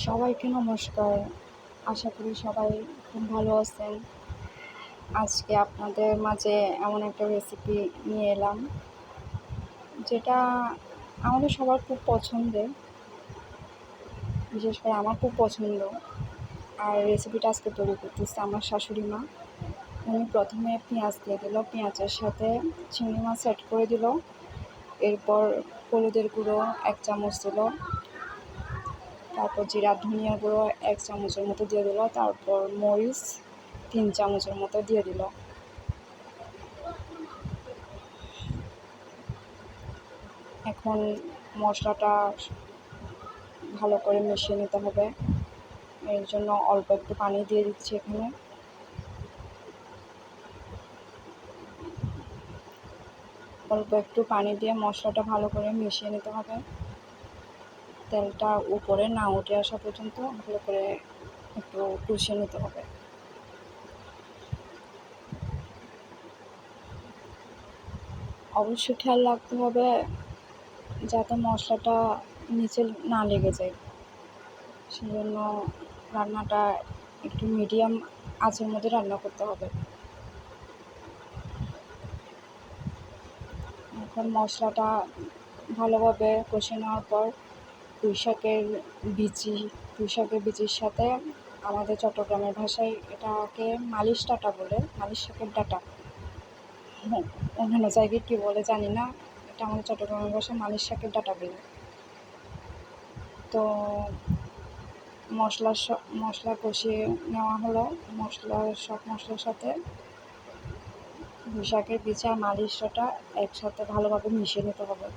সবাইকে নমস্কার। আশা করি সবাই খুব ভালো আছেন। আজকে আপনাদের মাঝে এমন একটা রেসিপি নিয়ে এলাম, যেটা আমাদের সবার খুব পছন্দের, বিশেষ করে আমার খুব পছন্দ। আর রেসিপিটা আজকে তৈরি করতেছে আমার শাশুড়ি মা। উনি প্রথমে পেঁয়াজ দিয়ে দিল, পেঁয়াজের সাথে চিংড়ি মাছ অ্যাড করে দিল। এরপর হলুদের গুঁড়ো 1 চামচ দিল, তারপর জিরা ধনিয়া গুঁড়ো 1 চামচের মতো দিয়ে দিল, তারপর মরিচ 3 চামচের মতো দিয়ে দিল। এখন মশলাটা ভালো করে মিশিয়ে নিতে হবে। এর জন্য অল্প একটু পানি দিয়ে দিচ্ছি এখানে। অল্প একটু পানি দিয়ে মশলাটা ভালো করে মিশিয়ে নিতে হবে। তেলটা উপরে না উঠে আসা পর্যন্ত ভালো করে একটু কষিয়ে নিতে হবে। অবশ্যই খেয়াল রাখতে হবে যাতে মশলাটা নিচে না লেগে যায়। সেজন্য রান্নাটা একটু মিডিয়াম আঁচের মধ্যে রান্না করতে হবে। এখন মশলাটা ভালোভাবে কষে নেওয়ার পর পুঁই শাকের বিচির সাথে, আমাদের চট্টগ্রামের ভাষায় এটাকে মালিশ ডাঁটা বলে, মালিশ শাকের ডাঁটা। অন্যান্য জায়গায় কী বলে জানি না, এটা আমাদের চট্টগ্রামের ভাষায় মালিশ শাকের ডাঁটা বলে। তো মশলা কষিয়ে নেওয়া হলো। সব মশলার সাথে পুঁই শাকের বিচি আর মালিশ ডাঁটা একসাথে ভালোভাবে মিশিয়ে নিতে হবে।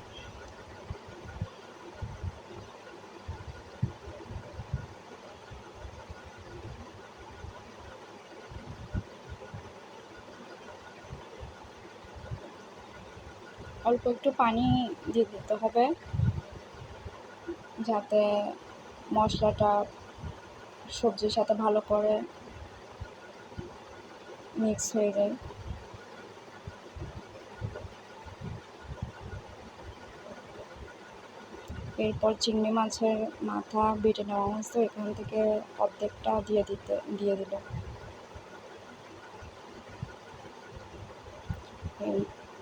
অল্প একটু পানি দিয়ে দিতে হবে, যাতে মশলাটা সবজির সাথে ভালো করে মিক্স হয়ে যায়। এরপর চিংড়ি মাছের মাথা বেটে নেওয়া হয়েছে, এখান থেকে অর্ধেকটা দিয়ে দিল।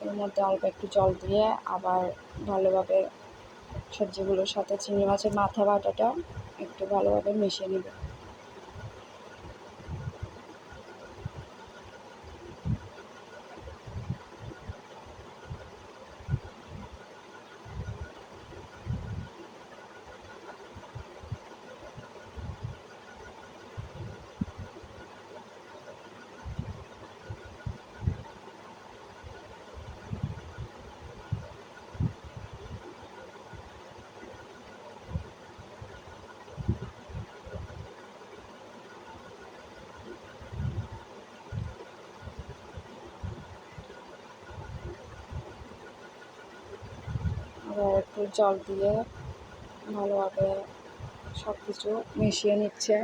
এর মধ্যে অল্প একটু জল দিয়ে আবার ভালোভাবে সবজিগুলোর সাথে চিংড়ি মাছের মাথা বাটাটা একটু ভালোভাবে মিশিয়ে নেবে। আবার একটু জল দিয়ে ভালোভাবে সব কিছু মিশিয়ে নিচ্ছে।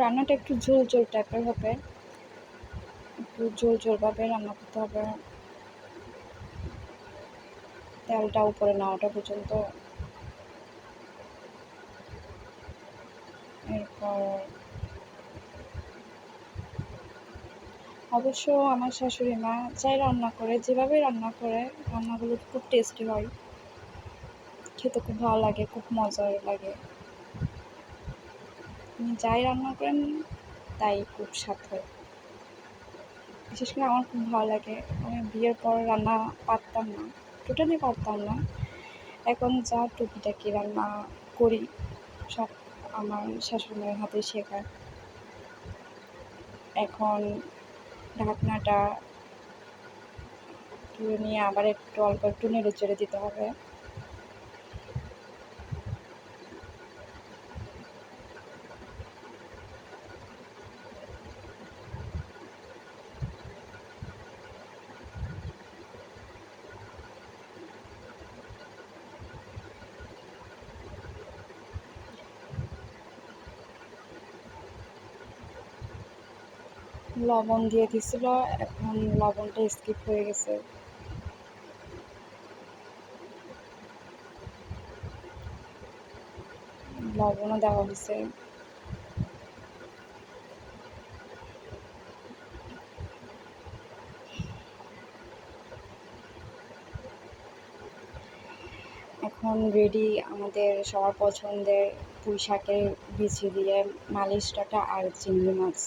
রান্নাটা একটু ঝোল ঝোল টাইপের হবে, একটু ঝোল ঝোলভাবে রান্না করতে হবে, তেলটা উপরে না ওঠা পর্যন্ত। এরপর অবশ্য আমার শাশুড়ি মা যাই রান্না করে, যেভাবে রান্না করে, রান্নাগুলো খুব টেস্টি হয়, খেতে খুব ভালো লাগে, খুব মজার লাগে। তিনি যাই রান্না করেন তাই খুব স্বাদ হয়। বিশেষ করে আমার খুব ভালো লাগে। আমি বিয়ের পর রান্না পারতাম না, টোটালি পারতাম না। এখন যা টুকিটাকি রান্না করি সব আমার শাশুড়ি মায়ের হাতে শেখা। এখন ঢাকনাটা তুলে নিয়ে আবার অল্প একটু নেড়ে চেড়ে দিতে হবে। লবণ দিয়ে দিছিল, এখন লবণটা স্কিপ হয়ে গেছে। লবণও দেওয়া হয়েছে। এখন রেডি আমাদের সবার পছন্দের পুঁই শাকের বিচি দিয়ে মালিশ ডাঁটা আর চিংড়ি মাছ।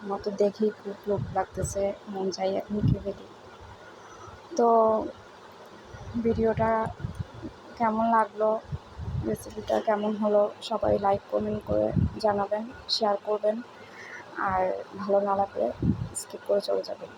আমার তো দেখেই খুব লোভ লাগতেছে, মন চাই এখন খেয়ে দিই। তো ভিডিওটা কেমন লাগলো, রেসিপিটা কেমন হলো, সবাই লাইক কমেন্ট করে জানাবেন, শেয়ার করবেন, আর ভালো না লাগলে স্কিপ করে চলে যাবেন।